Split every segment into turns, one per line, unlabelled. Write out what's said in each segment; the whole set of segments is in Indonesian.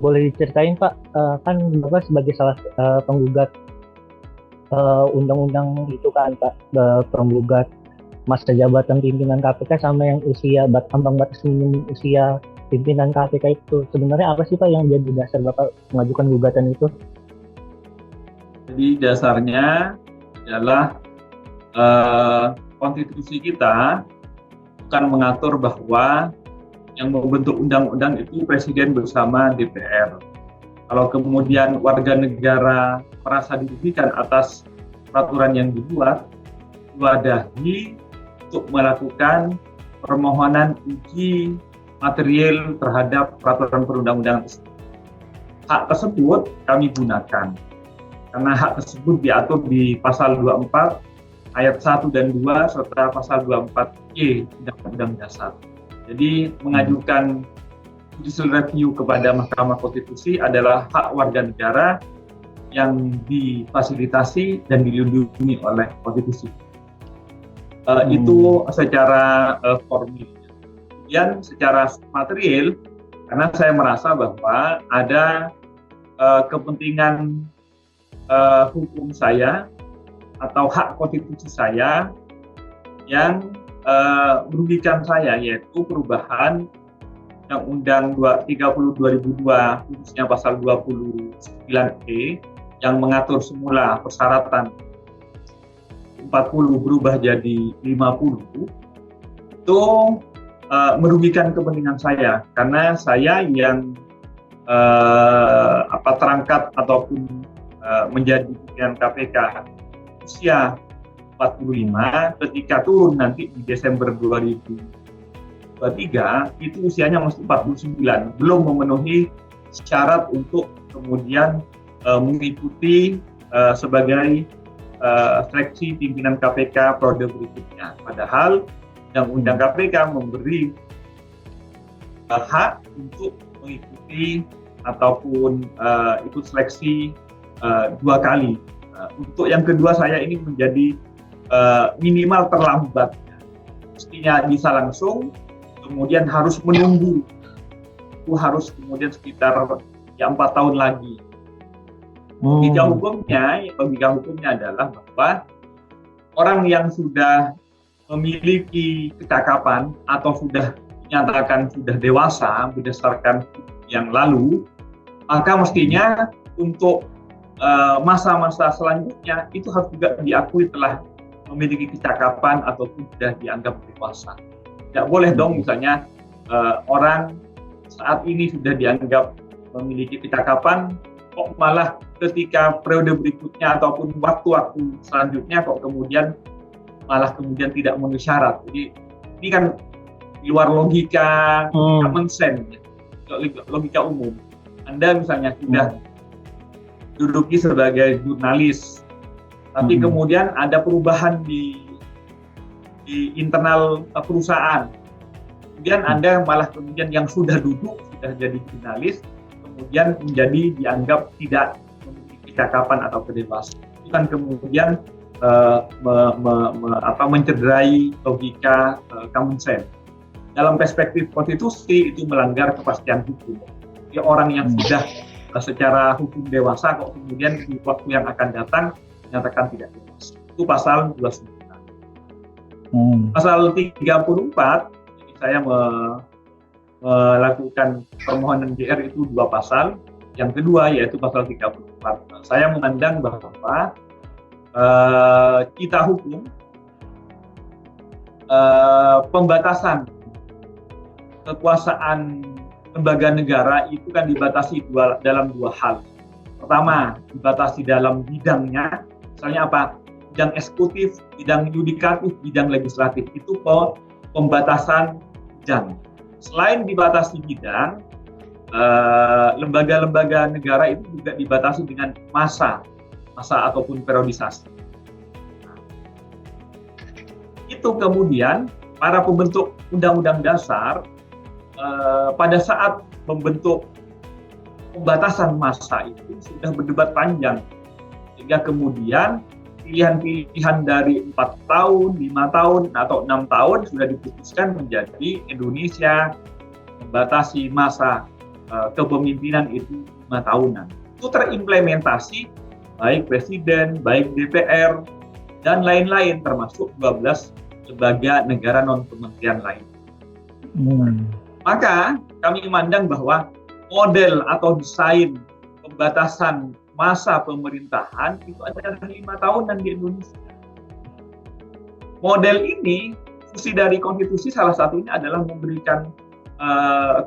Boleh diceritain Pak, kan Bapak sebagai salah penggugat undang-undang itu kan Pak, penggugat masa jabatan pimpinan KPK sama yang ambang batas minimum usia pimpinan KPK itu. Sebenarnya apa sih Pak yang jadi dasar Bapak mengajukan gugatan itu?
Jadi dasarnya adalah konstitusi kita bukan mengatur bahwa yang membentuk undang-undang itu presiden bersama DPR. Kalau kemudian warga negara merasa dirugikan atas peraturan yang dibuat, diwadahi untuk melakukan permohonan uji material terhadap peraturan perundang-undangan tersebut. Hak tersebut kami gunakan, karena hak tersebut diatur di pasal 24 ayat 1 dan 2 serta pasal 24E Undang-Undang Dasar. Jadi mengajukan judicial review kepada Mahkamah Konstitusi adalah hak warga negara yang difasilitasi dan dilindungi oleh konstitusi. Itu secara formil. Kemudian secara material, karena saya merasa bahwa ada kepentingan hukum saya atau hak konstitusi saya yang merugikan saya, yaitu perubahan Undang-Undang 30 2002 khususnya pasal 29E yang mengatur semula persyaratan 40 berubah jadi 50, itu merugikan kepentingan saya karena saya yang terangkat ataupun menjadi pimpinan KPK usia 45, ketika turun nanti di Desember 2023 itu usianya masih 49, belum memenuhi syarat untuk kemudian mengikuti sebagai seleksi pimpinan KPK periode berikutnya. Padahal Undang-Undang KPK memberi hak untuk mengikuti ataupun ikut seleksi 2 kali. Untuk yang kedua saya ini menjadi minimal terlambat, mestinya bisa langsung, kemudian harus menunggu, itu harus kemudian sekitar 4 tahun lagi. Logika hukumnya adalah bahwa orang yang sudah memiliki kecakapan atau sudah dinyatakan sudah dewasa berdasarkan yang lalu, maka mestinya untuk masa-masa selanjutnya itu harus juga diakui telah memiliki kecakapan ataupun sudah dianggap dewasa. Tidak boleh dong misalnya orang saat ini sudah dianggap memiliki kecakapan, kok malah ketika periode berikutnya ataupun waktu-waktu selanjutnya kok kemudian tidak memenuhi syarat. Jadi ini kan di luar logika common sense, logika umum. Anda misalnya sudah duduki sebagai jurnalis, tapi kemudian ada perubahan di internal perusahaan. Kemudian Anda malah kemudian yang sudah duduk, sudah jadi jurnalis, kemudian menjadi dianggap tidak memiliki kecakapan atau kedewasaan. Itu kan kemudian mencederai logika common sense. Dalam perspektif konstitusi itu melanggar kepastian hukum. Jadi orang yang sudah secara hukum dewasa kok kemudian di waktu yang akan datang dinyatakan tidak dewasa. Itu pasal 29. Pasal 34, jadi saya melakukan permohonan GR itu 2 pasal. Yang kedua yaitu pasal 34. Saya memandang bahwa kita hukum pembatasan kekuasaan lembaga negara itu kan dibatasi dalam 2 hal. Pertama, dibatasi dalam bidangnya, misalnya apa? Bidang eksekutif, bidang yudikatif, bidang legislatif, itu pembatasan bidang. Selain dibatasi bidang, lembaga-lembaga negara itu juga dibatasi dengan masa ataupun periodisasi. Itu kemudian para pembentuk undang-undang dasar pada saat membentuk pembatasan masa itu sudah berdebat panjang, sehingga kemudian pilihan-pilihan dari 4 tahun, 5 tahun, atau 6 tahun sudah diputuskan menjadi Indonesia membatasi masa kepemimpinan itu 5 tahunan. Itu terimplementasi baik Presiden, baik DPR, dan lain-lain, termasuk 12 lembaga negara non-kementerian lain. Maka kami memandang bahwa model atau desain pembatasan masa pemerintahan itu adalah 5 tahunan di Indonesia. Model ini, fungsi dari konstitusi salah satunya adalah memberikan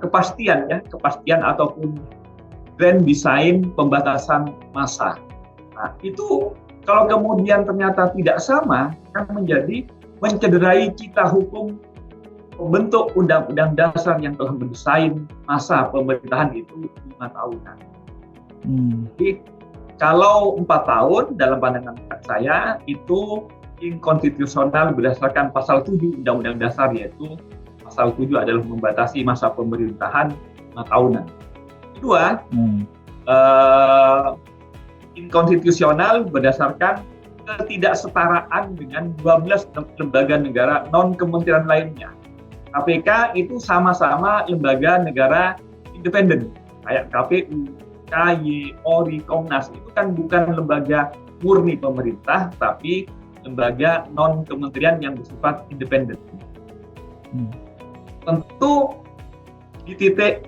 kepastian ataupun grand desain pembatasan masa. Nah, itu kalau kemudian ternyata tidak sama, akan menjadi mencederai cita hukum pembentuk undang-undang dasar yang telah mendesain masa pemerintahan itu 5 tahunan. Jadi kalau 4 tahun dalam pandangan saya itu inkonstitusional berdasarkan pasal 7 Undang-Undang Dasar, yaitu pasal 7 adalah membatasi masa pemerintahan 5 tahunan. Kedua, inkonstitusional berdasarkan ketidaksetaraan dengan 12 lembaga negara non-kementerian lainnya. KPK itu sama-sama lembaga negara independen, kayak KPU, KY, ORI, Komnas, itu kan bukan lembaga murni pemerintah, tapi lembaga non-kementerian yang bersifat independen. Tentu di titik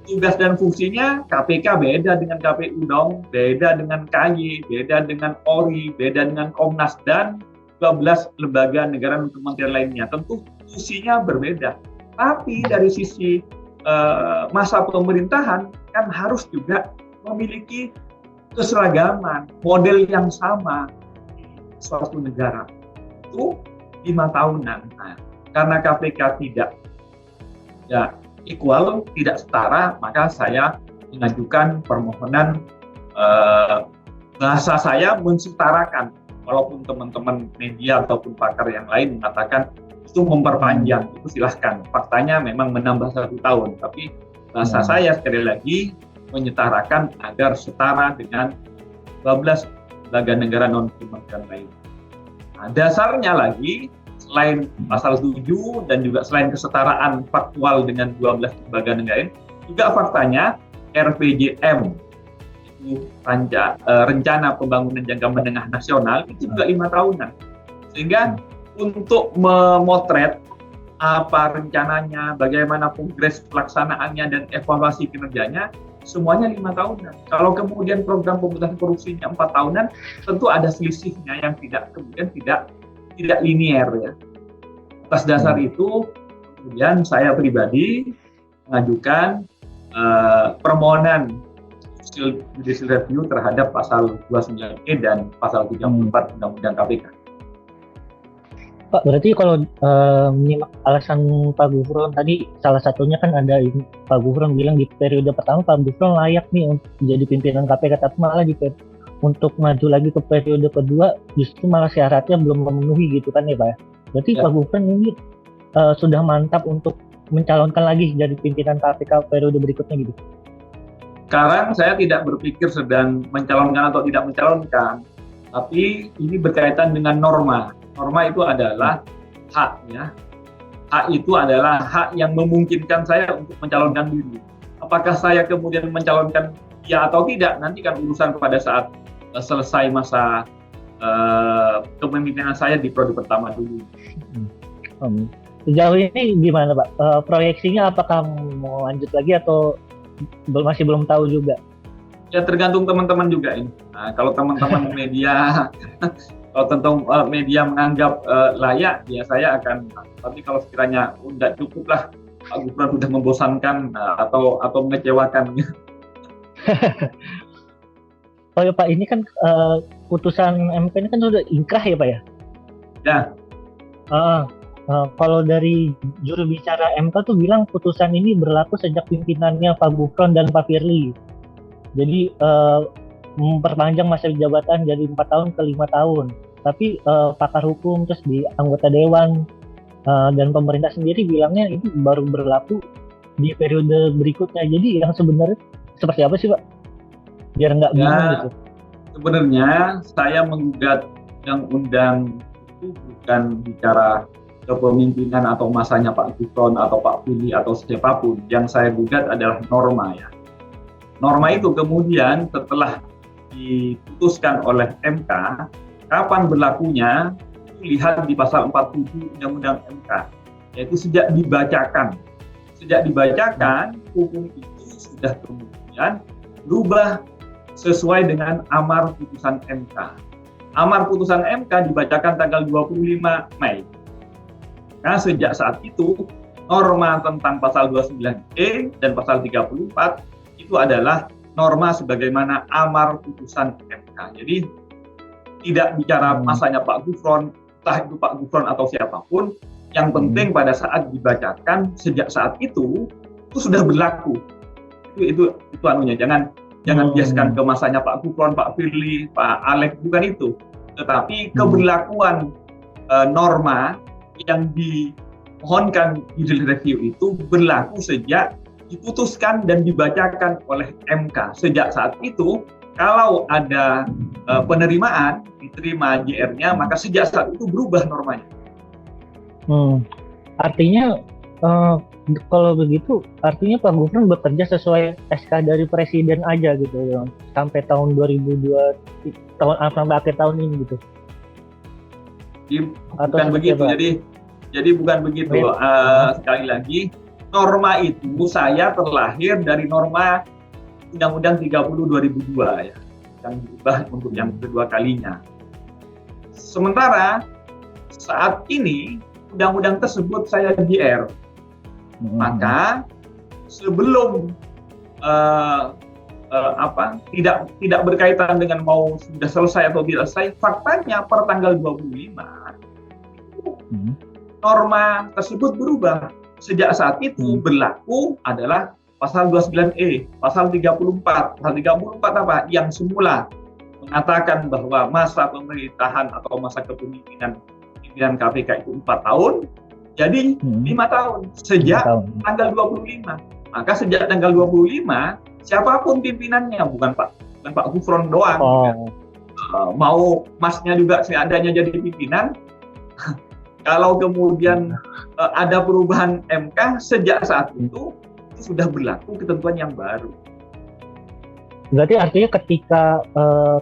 tugas dan fungsinya KPK beda dengan KPU dong, beda dengan KY, beda dengan ORI, beda dengan Komnas, dan 12 lembaga negara dan kementerian lainnya. Tentu fungsinya berbeda. Tapi dari sisi masa pemerintahan kan harus juga memiliki keseragaman, model yang sama di suatu negara. Itu 5 tahunan. Nah, karena KPK tidak equal, tidak setara, maka saya mengajukan permohonan bahasa saya mensetarakan. Walaupun teman-teman media ataupun pakar yang lain mengatakan itu memperpanjang, itu silahkan. Faktanya memang menambah 1 tahun, tapi bahasa saya sekali lagi menyetarakan agar setara dengan 12 lembaga negara non-kementerian lain. Nah, dasarnya lagi, selain pasal 7 dan juga selain kesetaraan faktual dengan 12 lembaga negara lain, juga faktanya RPJM, itu rencana pembangunan jangka menengah nasional, itu juga 5 tahunan. Sehingga untuk memotret apa rencananya, bagaimana progres pelaksanaannya dan evaluasi kinerjanya, semuanya 5 tahunan. Kalau kemudian program pemberantasan korupsinya 4 tahunan, tentu ada selisihnya yang kemudian tidak linier ya. Atas dasar itu, kemudian saya pribadi mengajukan permohonan judicial review terhadap pasal 29E dan pasal 34 Undang-Undang KPK.
Pak, berarti kalau menyimak alasan Pak Gufron tadi, salah satunya kan ada ini, Pak Gufron bilang di periode pertama Pak Gufron layak nih untuk menjadi pimpinan KPK, tapi malah untuk maju lagi ke periode kedua justru malah syaratnya belum memenuhi gitu kan ya Pak ya. Berarti ya. Pak Gufron ini sudah mantap untuk mencalonkan lagi jadi pimpinan KPK periode berikutnya gitu.
Sekarang saya tidak berpikir sedang mencalonkan atau tidak mencalonkan, tapi ini berkaitan dengan norma. Norma itu adalah hak ya. Hak itu adalah hak yang memungkinkan saya untuk mencalonkan diri. Apakah saya kemudian mencalonkan ya atau tidak, nanti kan urusan pada saat selesai masa kepemimpinan saya di periode pertama dulu.
Sejauh ini gimana Pak? Proyeksinya apakah mau lanjut lagi atau masih belum tahu juga?
Ya tergantung teman-teman juga ini. Nah, kalau teman-teman media, kalau tentu media menganggap layak, ya saya akan. Tapi kalau sekiranya tidak cukup lah, Pak Gufron sudah membosankan atau mengecewakan.
Oh ya Pak, ini kan putusan MK ini kan sudah inkrah ya Pak ya?
Ya.
Kalau dari juru bicara MK tuh bilang putusan ini berlaku sejak pimpinannya Pak Gufron dan Pak Firly. Jadi memperpanjang masa jabatan dari 4 tahun ke 5 tahun. Tapi pakar hukum terus di anggota dewan dan pemerintah sendiri bilangnya ini baru berlaku di periode berikutnya. Jadi yang sebenarnya seperti apa sih Pak? Biar nggak bingung gitu.
Sebenarnya saya menggugat undang-undang itu bukan bicara kepemimpinan atau masanya Pak Gufron atau Pak Firly atau siapapun. Yang saya gugat adalah norma ya. Norma itu kemudian setelah diputuskan oleh MK, kapan berlakunya, lihat di pasal 47 Undang-Undang MK, yaitu sejak dibacakan. Sejak dibacakan, hukum itu sudah kemudian berubah sesuai dengan amar putusan MK. Amar putusan MK dibacakan tanggal 25 Mei. Nah, sejak saat itu, norma tentang pasal 29E dan pasal 34 itu adalah norma sebagaimana amar putusan MK. Jadi, tidak bicara masanya Pak Gufron, entah itu Pak Gufron atau siapapun, yang penting pada saat dibacakan, sejak saat itu sudah berlaku. Itu anunya, jangan biaskan ke masanya Pak Gufron, Pak Firly, Pak Alex, bukan itu. Tetapi keberlakuan norma yang dimohonkan judicial review itu berlaku sejak diputuskan dan dibacakan oleh MK. Sejak saat itu, kalau ada penerimaan, diterima JR-nya, maka sejak saat itu berubah normanya.
Artinya, kalau begitu, artinya Pak Gufron bekerja sesuai SK dari Presiden aja gitu, ya, sampai tahun 2002, sampai akhir tahun ini gitu.
Bukan begitu. Jadi bukan begitu. Sekali lagi, norma itu saya terlahir dari norma Undang-Undang 30 2002 ya, yang diubah untuk yang kedua kalinya. Sementara saat ini undang-undang tersebut saya JR, maka sebelum tidak berkaitan dengan mau sudah selesai atau tidak selesai, faktanya per tanggal 25 norma tersebut berubah. Sejak saat itu berlaku adalah pasal 29E, pasal 34. Pasal 34 apa? Yang semula mengatakan bahwa masa pemerintahan atau masa kepemimpinan pimpinan KPK itu 4 tahun, jadi 5 tahun sejak tanggal 25. Maka sejak tanggal 25, siapapun pimpinannya, bukan Pak Gufron doang. Mau masnya juga seadanya jadi pimpinan. Kalau kemudian ada perubahan MK, sejak saat itu sudah berlaku ketentuan yang baru.
Berarti artinya ketika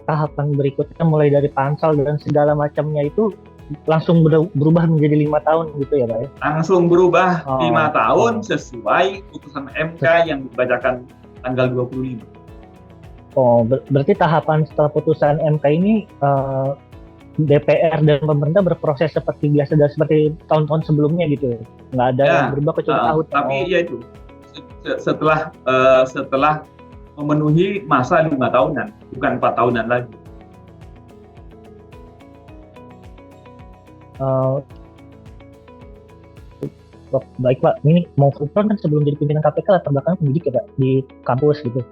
tahapan berikutnya mulai dari pansel dan segala macamnya itu langsung berubah menjadi 5 tahun gitu ya Pak ya?
Langsung berubah 5 tahun sesuai putusan MK yang dibacakan tanggal 25.
Berarti tahapan setelah putusan MK ini DPR dan pemerintah berproses seperti biasa dan seperti tahun-tahun sebelumnya gitu, nggak ada yang berubah kecuali tahun.
Tapi ya itu setelah memenuhi masa 5 tahunan, bukan 4 tahunan lagi.
Baik Pak, ini mau Gufron kan sebelum jadi pimpinan KPK latar belakang pendidik ya Pak di kampus gitu.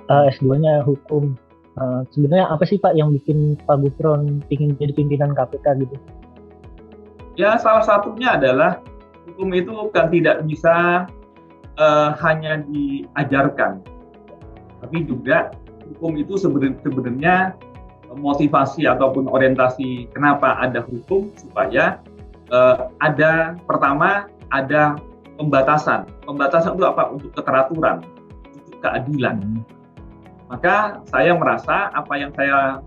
S2-nya hukum. Sebenarnya apa sih Pak yang bikin Pak Gufron ingin jadi pimpinan KPK gitu?
Ya, salah satunya adalah hukum itu kan tidak bisa hanya diajarkan, tapi juga hukum itu sebenarnya motivasi ataupun orientasi kenapa ada hukum, supaya pertama ada pembatasan. Pembatasan itu apa? Untuk keteraturan, untuk keadilan. Maka saya merasa apa yang saya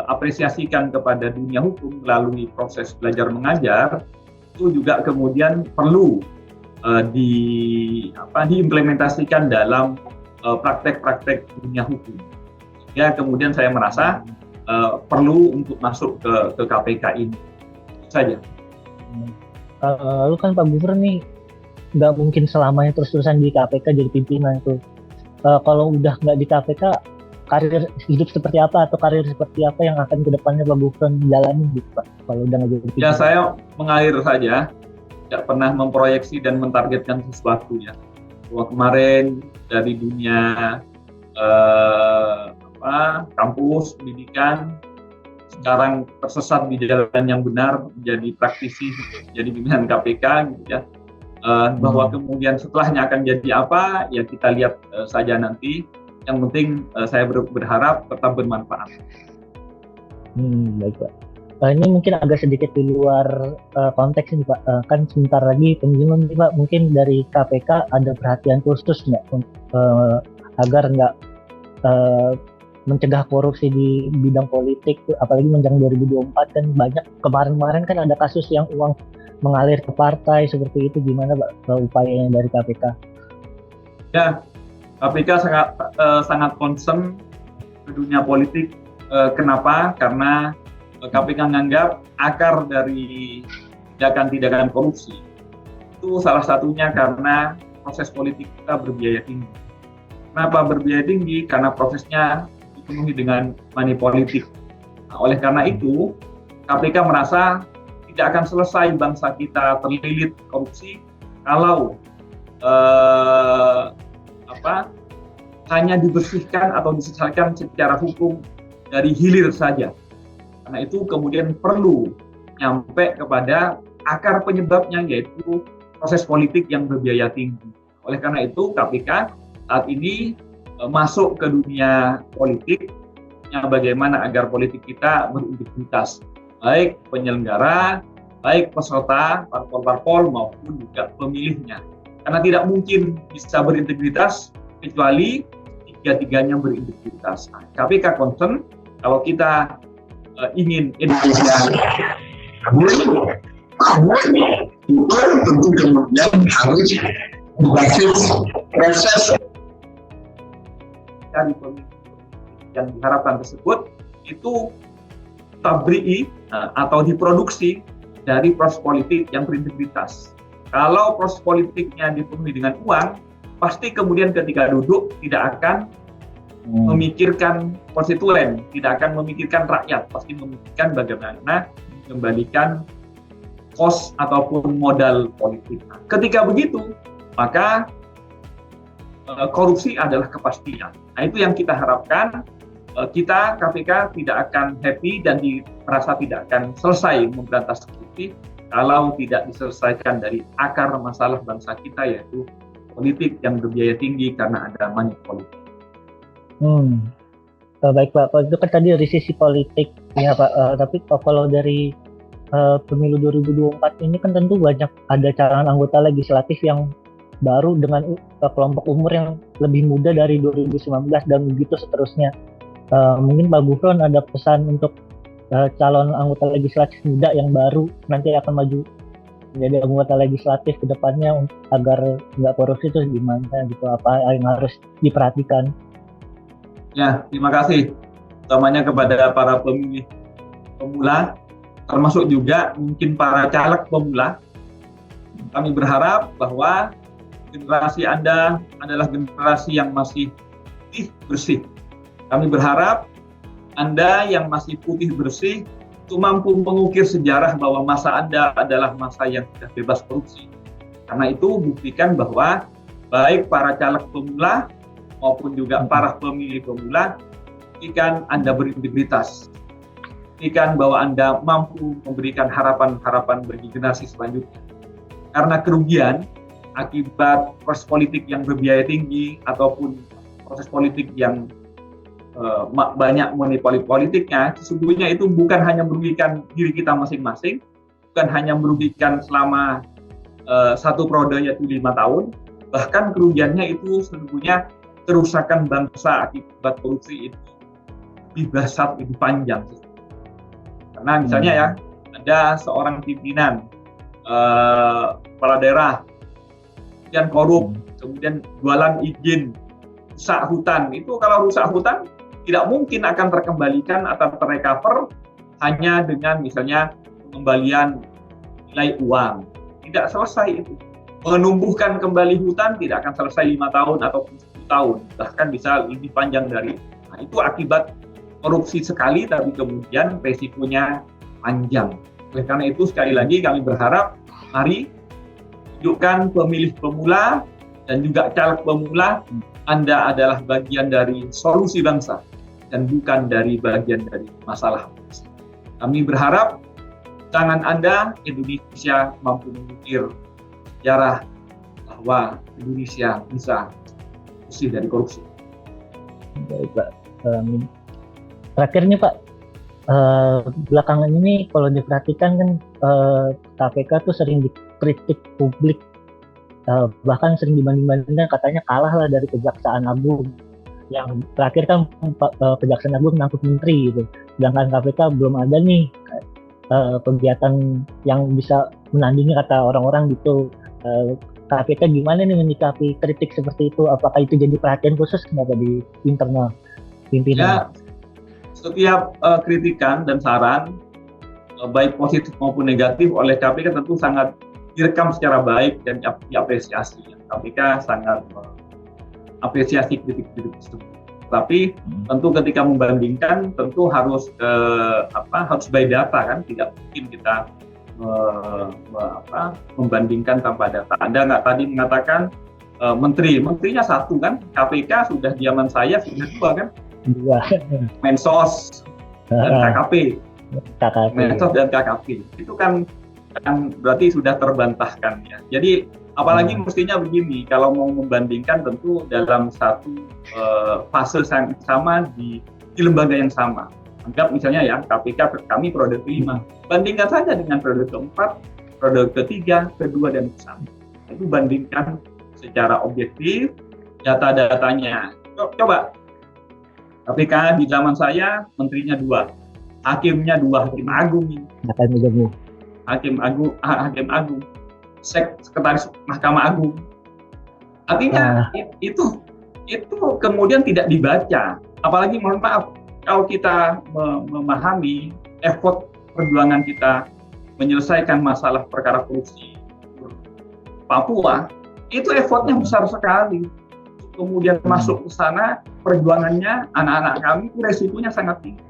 apresiasikan kepada dunia hukum melalui proses belajar mengajar itu juga kemudian perlu diimplementasikan dalam praktek-praktek dunia hukum. Ya, kemudian saya merasa perlu untuk masuk ke KPK ini. Itu saja.
Lalu kan Pak Gufron nih nggak mungkin selamanya terus-terusan di KPK jadi pimpinan itu. Kalau udah nggak di KPK, karir hidup seperti apa atau karir seperti apa yang akan kedepannya Pak Gufron jalani gitu Pak? Kalau udah nggak jadi pimpinan. Ya, saya
mengalir saja, tidak pernah memproyeksi dan mentargetkan sesuatu ya. Kemarin dari dunia kampus pendidikan, sekarang tersesat di jalan yang benar, menjadi praktisi, jadi pimpinan KPK gitu ya. Bahwa kemudian setelahnya akan jadi apa, ya kita lihat saja nanti. Yang penting saya berharap tetap bermanfaat.
Baik Pak. Ini mungkin agak sedikit di luar konteks ini Pak. Kan sebentar lagi pemilu nih Pak. Mungkin dari KPK ada perhatian khusus nggak agar nggak eh, mencegah korupsi di bidang politik, apalagi menjelang 2024 kan banyak, kemarin-kemarin kan ada kasus yang uang mengalir ke partai seperti itu, gimana Pak upayanya dari KPK?
Ya, KPK sangat concern ke dunia politik. Kenapa? Karena KPK menganggap akar dari tindakan-tindakan korupsi itu salah satunya karena proses politik kita berbiaya tinggi. Kenapa berbiaya tinggi? Karena prosesnya dipenuhi dengan money politik. Nah, oleh karena itu, KPK merasa tidak akan selesai bangsa kita terlilit korupsi kalau hanya dibersihkan atau diselesaikan secara hukum dari hilir saja. Karena itu kemudian perlu nyampe kepada akar penyebabnya, yaitu proses politik yang berbiaya tinggi. Oleh karena itu KPK saat ini masuk ke dunia politik, bagaimana agar politik kita berintegritas, baik penyelenggara, baik peserta, parpol-parpol maupun juga pemilihnya. Karena tidak mungkin bisa berintegritas kecuali tiga-tiganya berintegritas. Nah, KPK concern kalau kita ingin Indonesia itu tentu kemudian harus berbasis proses dari pemilu yang diharapkan tersebut itu tabrii atau diproduksi dari proses politik yang berintegritas. Kalau proses politiknya dipenuhi dengan uang, pasti kemudian ketika duduk tidak akan memikirkan konstituen, tidak akan memikirkan rakyat, pasti memikirkan bagaimana mengembalikan kos ataupun modal politik. Nah, ketika begitu, maka korupsi adalah kepastian. Nah, itu yang kita harapkan. Kita KPK tidak akan happy dan merasa tidak akan selesai memberantas korupsi kalau tidak diselesaikan dari akar masalah bangsa kita, yaitu politik yang berbiaya tinggi karena ada money politik.
Baik Pak, itu kan tadi dari sisi politik ya Pak, tapi kalau dari pemilu 2024 ini kan tentu banyak ada calon anggota legislatif yang baru dengan kelompok umur yang lebih muda dari 2019 dan begitu seterusnya. Mungkin Pak Gufron ada pesan untuk calon anggota legislatif muda yang baru nanti akan maju menjadi anggota legislatif ke depannya agar nggak korupsi, itu gimana gitu, apa yang harus diperhatikan?
Ya, terima kasih utamanya kepada para pemilih pemula, termasuk juga mungkin para caleg pemula. Kami berharap bahwa generasi Anda adalah generasi yang masih putih bersih. Kami berharap Anda yang masih putih bersih itu mampu mengukir sejarah bahwa masa Anda adalah masa yang sudah bebas korupsi. Karena itu buktikan bahwa baik para caleg pemula maupun juga para pemilih pemula, pastikan Anda berintegritas, pastikan bahwa Anda mampu memberikan harapan-harapan bagi generasi selanjutnya. Karena kerugian akibat proses politik yang berbiaya tinggi ataupun proses politik yang banyak monopoli politiknya, sesungguhnya itu bukan hanya merugikan diri kita masing-masing, bukan hanya merugikan selama satu periode yaitu 5 tahun, bahkan kerugiannya itu sesungguhnya kerusakan bangsa akibat korupsi itu lebih dahsyat, lebih panjang. Karena misalnya ya, ada seorang pimpinan kepala daerah, kemudian korup, kemudian jualan izin, rusak hutan. Itu kalau rusak hutan tidak mungkin akan terkembalikan atau terrecover hanya dengan misalnya pengembalian nilai uang. Tidak selesai itu. Menumbuhkan kembali hutan tidak akan selesai 5 tahun ataupun 10 tahun, bahkan bisa lebih panjang dari itu. Nah, itu akibat korupsi sekali, tapi kemudian resikonya panjang. Oleh karena itu sekali lagi kami berharap, mari tunjukkan pemilih pemula dan juga caleg pemula, Anda adalah bagian dari solusi bangsa dan bukan dari bagian dari masalah bangsa. Kami berharap tangan Anda, Indonesia mampu mengukir sejarah bahwa Indonesia bisa bersih dari korupsi.
Baik Pak. Terakhirnya Pak, Belakangan ini kalau diperhatikan kan KPK tuh sering dikritik publik, bahkan sering dibanding-bandingkan katanya kalah lah dari Kejaksaan Agung. Yang terakhir kan Kejaksaan Agung ngangkut menteri gitu, sedangkan KPK belum ada nih kegiatan yang bisa menandingi kata orang-orang gitu. KPK gimana nih menyikapi kritik seperti itu? Apakah itu jadi perhatian khusus kenapa di internal pimpinan?
Ya, setiap kritikan dan saran baik positif maupun negatif oleh KPK tentu sangat direkam secara baik dan diapresiasi. KPK sangat apresiasi kritik-kritik tersebut. Tapi tentu ketika membandingkan tentu harus harus by data kan, tidak mungkin kita membandingkan tanpa data. Anda nggak tadi mengatakan menterinya satu kan, KPK sudah zaman saya sudah dua kan, Mensos dan KKP. Mensos dan KKP itu kan berarti sudah terbantahkan ya. Jadi apalagi mestinya begini, kalau mau membandingkan tentu dalam satu fase yang sama di lembaga yang sama. Anggap misalnya ya KPK kami periode kelima, bandingkan saja dengan periode keempat, periode ketiga, kedua dan ke-1. Itu bandingkan secara objektif data-datanya. Coba KPK di zaman saya menterinya 2, hakimnya 2, hakim agung ini. Hakim agung, sekretaris Mahkamah Agung. Artinya itu kemudian tidak dibaca. Apalagi mohon maaf, kalau kita memahami effort perjuangan kita menyelesaikan masalah perkara korupsi Papua, itu effortnya besar sekali. Kemudian masuk ke sana, perjuangannya anak-anak kami itu resikonya sangat tinggi.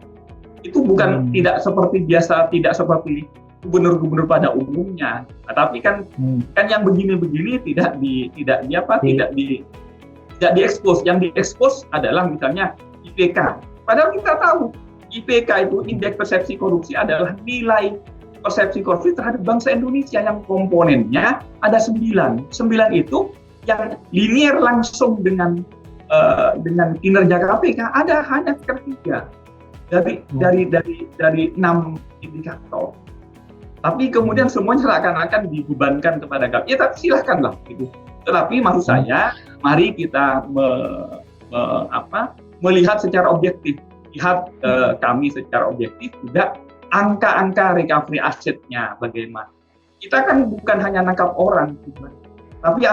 Itu bukan tidak seperti biasa, tidak seperti gubernur-gubernur pada umumnya, tapi kan yang begini-begini tidak diekspos. Yang diekspos adalah misalnya IPK. Padahal kita tahu IPK itu, indeks persepsi korupsi, adalah nilai persepsi korupsi terhadap bangsa Indonesia yang komponennya ada 9. 9 itu yang linear langsung dengan kinerja KPK hanya sekitar 3 dari 6 indikator. Tapi kemudian semuanya seakan-akan dibebankan kepada KPK. Ya tapi silahkanlah gitu. Tetapi maksud saya, mari kita melihat secara objektif. Lihat kami secara objektif juga angka-angka recovery asetnya bagaimana. Kita kan bukan hanya nangkap orang, tapi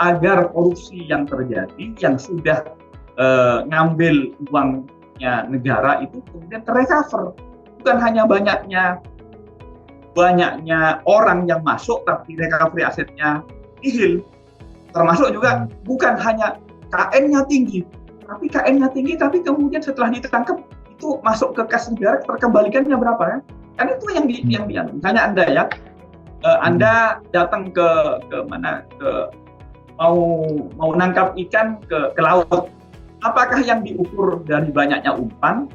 agar korupsi yang terjadi, yang sudah ngambil uangnya negara itu kemudian terrecover. Bukan hanya banyaknya orang yang masuk tapi recovery asetnya nihil. Termasuk juga bukan hanya KN-nya tinggi, tapi kemudian setelah ditangkap itu masuk ke kas negara, terkembalikannya berapa kan? Kan itu yang misalnya Anda ya, Anda datang ke mana, mau nangkap ikan ke laut, apakah yang diukur dari banyaknya umpan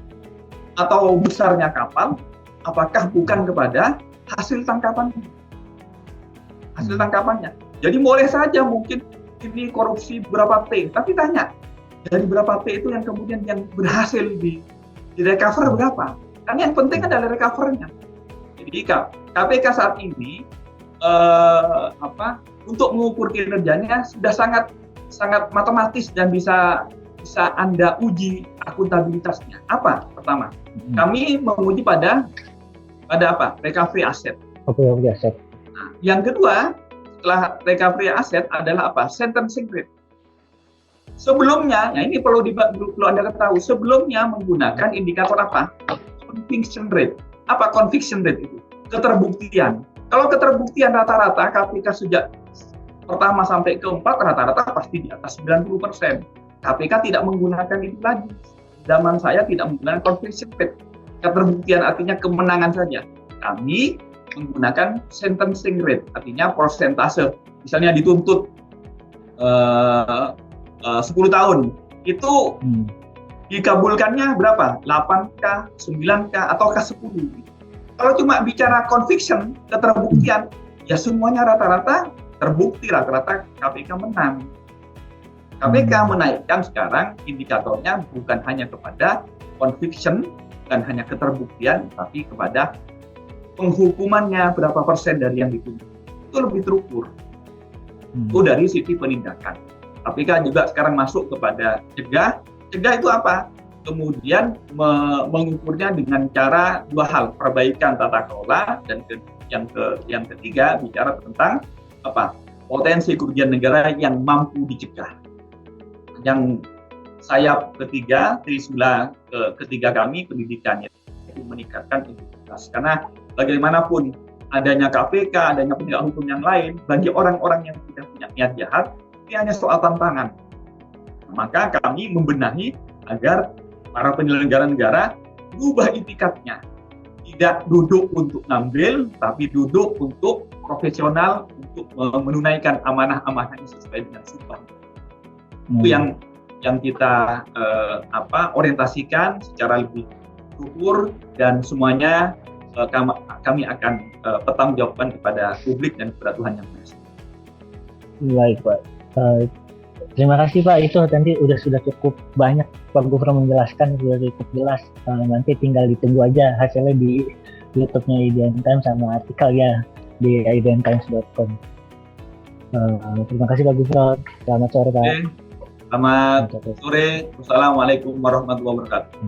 atau besarnya kapal? Apakah bukan kepada hasil tangkapannya? Jadi boleh saja mungkin ini korupsi berapa T, tapi tanya dari berapa T itu yang kemudian yang berhasil di recover berapa? Kan yang penting adalah recovernya. Jadi KPK saat ini untuk mengukur kinerjanya sudah sangat matematis dan bisa Anda uji akuntabilitasnya. Apa? Pertama, kami menguji pada recovery aset.
Recovery aset.
Nah, yang kedua, setelah recovery aset adalah sentencing rate. Sebelumnya, ini perlu Anda ketahui, sebelumnya menggunakan indikator conviction rate. Apa conviction rate itu? Keterbuktian. Kalau keterbuktian rata-rata KPK sejak pertama sampai keempat rata-rata pasti di atas 90%. KPK tidak menggunakan itu lagi. Zaman saya tidak menggunakan conviction rate. Keterbuktian artinya kemenangan saja. Kami menggunakan sentencing rate, artinya persentase. Misalnya dituntut 10 tahun, itu dikabulkannya berapa? 8K, 9K, ataukah 10? Kalau cuma bicara conviction, keterbuktian, ya semuanya rata-rata terbukti, rata-rata KPK menang. KPK menaikkan sekarang indikatornya bukan hanya kepada conviction, bukan hanya keterbuktian, tapi kepada penghukumannya berapa persen dari yang dituntut. Itu lebih terukur. Itu dari sisi penindakan. KPK juga sekarang masuk kepada cegah. Cegah itu apa? Kemudian mengukurnya dengan cara dua hal, perbaikan tata kelola, dan yang ketiga bicara tentang apa? Potensi kerugian negara yang mampu dicegah. Yang sayap ketiga, trisula ketiga kami pendidikannya itu meningkatkan integritas. Karena bagaimanapun adanya KPK, adanya penegak hukum yang lain, bagi orang-orang yang tidak punya niat jahat, ini hanya soal tantangan. Maka kami membenahi agar para penyelenggara negara berubah itikadnya. Tidak duduk untuk ngambil, tapi duduk untuk profesional, untuk menunaikan amanah-amanah yang sesuai dengan sumpah. Itu yang kita orientasikan secara lebih terukur, dan semuanya kami akan pertanggungjawabkan kepada publik dan kepada Tuhan Yang Maha Esa.
Baik, Pak. Terima kasih, Pak. Itu nanti sudah cukup banyak Pak Gufron menjelaskan, sudah cukup jelas. Nanti tinggal ditunggu aja hasilnya di YouTube-nya IDN Times sama artikelnya di idntimes.com. Terima kasih Pak Gufron. Selamat sore, Pak.
Selamat sore. Wassalamualaikum warahmatullahi wabarakatuh.